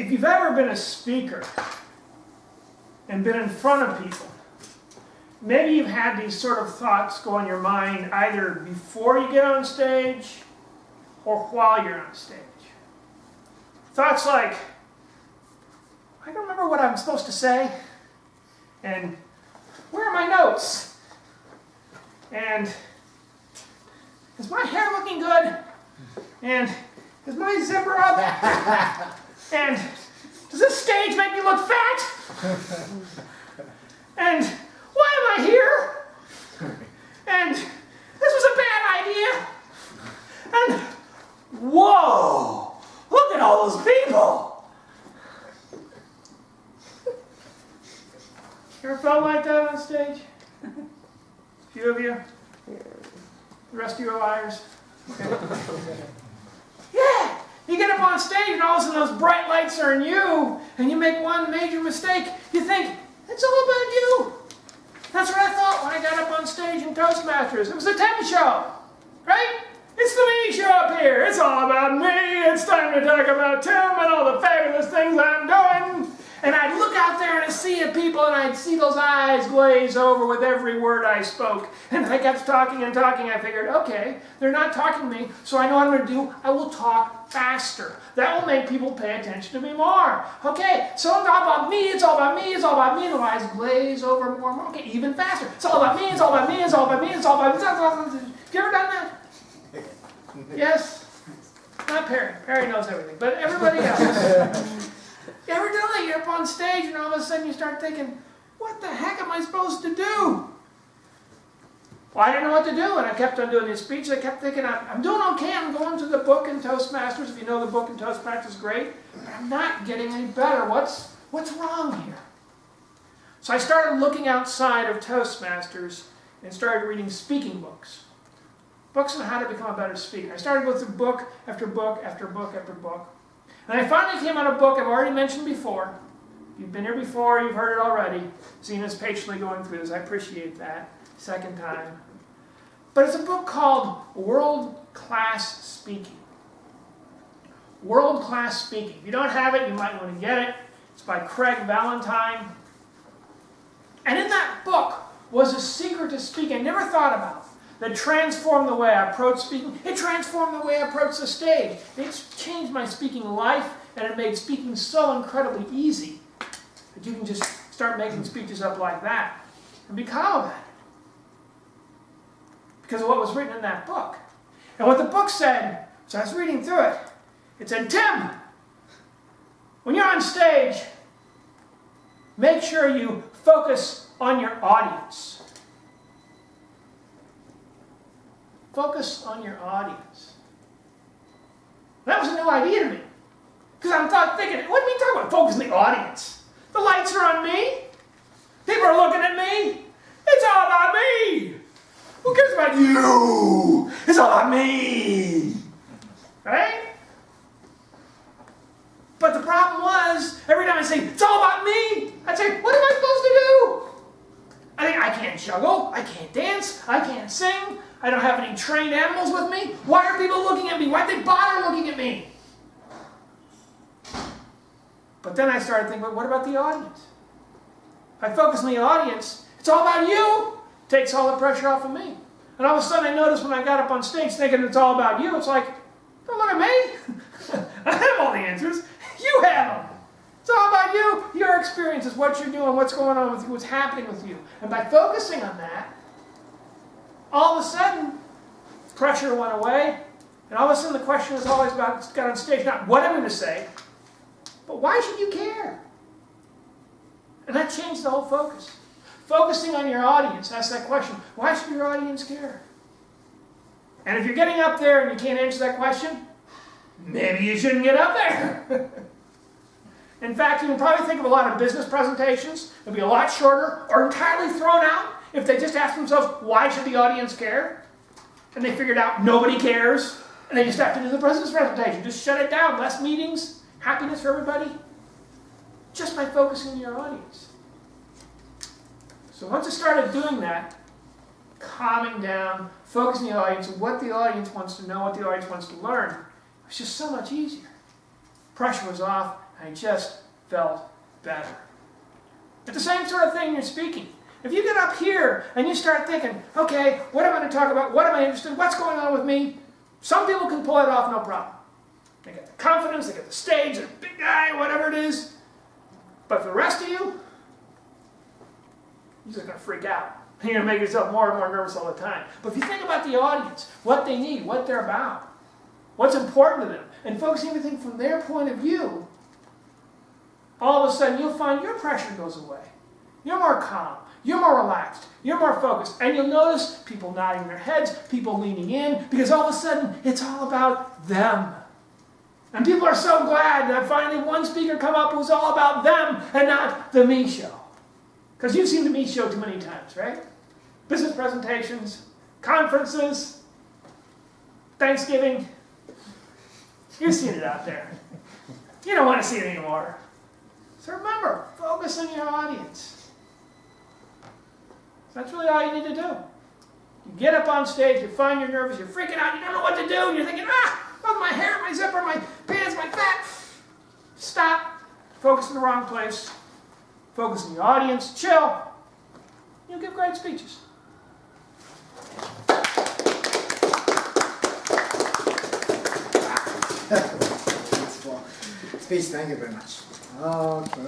if you've ever been a speaker and been in front of people, maybe you've had these sort of thoughts go in your mind either before you get on stage or while you're on stage. Thoughts like, I don't remember what I'm supposed to say, and where are my notes? And is my hair looking good? And is my zipper up? And does this stage make me look fat? And why am I here? And this was a bad idea. And whoa, look at all those people. You ever felt like that on stage? A few of you? The rest of you are liars? Okay. Yeah! You get up on stage and all of a sudden those bright lights are on you and you make one major mistake. You think, it's all about you. That's what I thought when I got up on stage in Toastmasters. It was a Tim show, right? It's the me show up here. It's all about me. It's time to talk about Tim and all the fabulous things I'm doing. And I'd look out there and I'd see the people and I'd see those eyes glaze over with every word I spoke. And I kept talking and talking. I figured, okay, they're not talking to me, so I know what I'm going to do. I will talk faster. That will make people pay attention to me more. Okay, so it's all about me, it's all about me, it's all about me. And the eyes glaze over more and more. Okay, even faster. It's all about me, it's all about me, it's all about me, it's all about me. Have you ever done that? Yes? Not Perry. Perry knows everything. But everybody else. You ever done that? You're up on stage and all of a sudden you start thinking, what the heck am I supposed to do? Well, I didn't know what to do, and I kept on doing these speeches. I kept thinking, I'm doing okay. I'm going to the book in Toastmasters. If you know the book in Toastmasters, great. But I'm not getting any better. What's wrong here? So I started looking outside of Toastmasters and started reading speaking books. Books on how to become a better speaker. I started with book after book after book after book. And I finally came on a book I've already mentioned before. You've been here before, you've heard it already. Zena's patiently going through this. I appreciate that. Second time. But it's a book called World Class Speaking. World Class Speaking. If you don't have it, you might want to get it. It's by Craig Valentine. And in that book was a secret to speaking I never thought about. That transformed the way I approach speaking. It transformed the way I approach the stage. It's changed my speaking life, and it made speaking so incredibly easy that you can just start making speeches up like that and be calm at it. Because of what was written in that book. And what the book said, so I was reading through it, it said, Tim, when you're on stage, make sure you focus on your audience. Focus on your audience. That was a new idea to me. Because I'm thinking, what are we talking about? Focus on the audience. The lights are on me. People are looking at me. It's all about me. Who cares about you? It's all about me. Right? But the problem was, every time I say, it's all about me, I'd say, what am I supposed to do? I think I can't juggle. I can't dance. I can't sing. I don't have any trained animals with me. Why are people looking at me? Why'd they bother looking at me? But then I started thinking, what about the audience? If I focus on the audience, it's all about you. It takes all the pressure off of me. And all of a sudden I noticed when I got up on stage thinking it's all about you, it's like, don't look at me. I have all the answers. You have them. It's all about you, your experiences, what you're doing, what's going on with you, what's happening with you. And by focusing on that, all of a sudden, pressure went away, and all of a sudden the question was always about, got on stage, not what I'm going to say, but why should you care? And that changed the whole focus. Focusing on your audience, ask that question, why should your audience care? And if you're getting up there and you can't answer that question, maybe you shouldn't get up there. In fact, you can probably think of a lot of business presentations that would be a lot shorter or entirely thrown out if they just asked themselves, why should the audience care? And they figured out nobody cares, and they just have to do the business presentation. Just shut it down. Less meetings, happiness for everybody, just by focusing on your audience. So once I started doing that, calming down, focusing on the audience, what the audience wants to know, what the audience wants to learn, it was just so much easier. Pressure was off, I just felt better. It's the same sort of thing you're speaking. If you get up here and you start thinking, okay, what am I going to talk about? What am I interested in? What's going on with me? Some people can pull it off, no problem. They get the confidence, they get the stage, they're a big guy, whatever it is. But for the rest of you, you're just going to freak out. You're going to make yourself more and more nervous all the time. But if you think about the audience, what they need, what they're about, what's important to them, and focusing everything from their point of view, all of a sudden you'll find your pressure goes away. You're more calm. You're more relaxed. You're more focused. And you'll notice people nodding their heads, people leaning in, because all of a sudden it's all about them. And people are so glad that finally one speaker come up who's all about them and not the me show. Because you've seen the me show too many times, right? Business presentations, conferences, Thanksgiving. You've seen it out there. You don't want to see it anymore. So remember, focus on your audience. That's really all you need to do. You get up on stage, you find you're nervous, you're freaking out, you don't know what to do, and you're thinking, oh, my hair, my zipper, my pants, my fat. Stop. Focus in the wrong place. Focus on your audience. Chill. You'll give great speeches. Speech, thank you very much. Okay.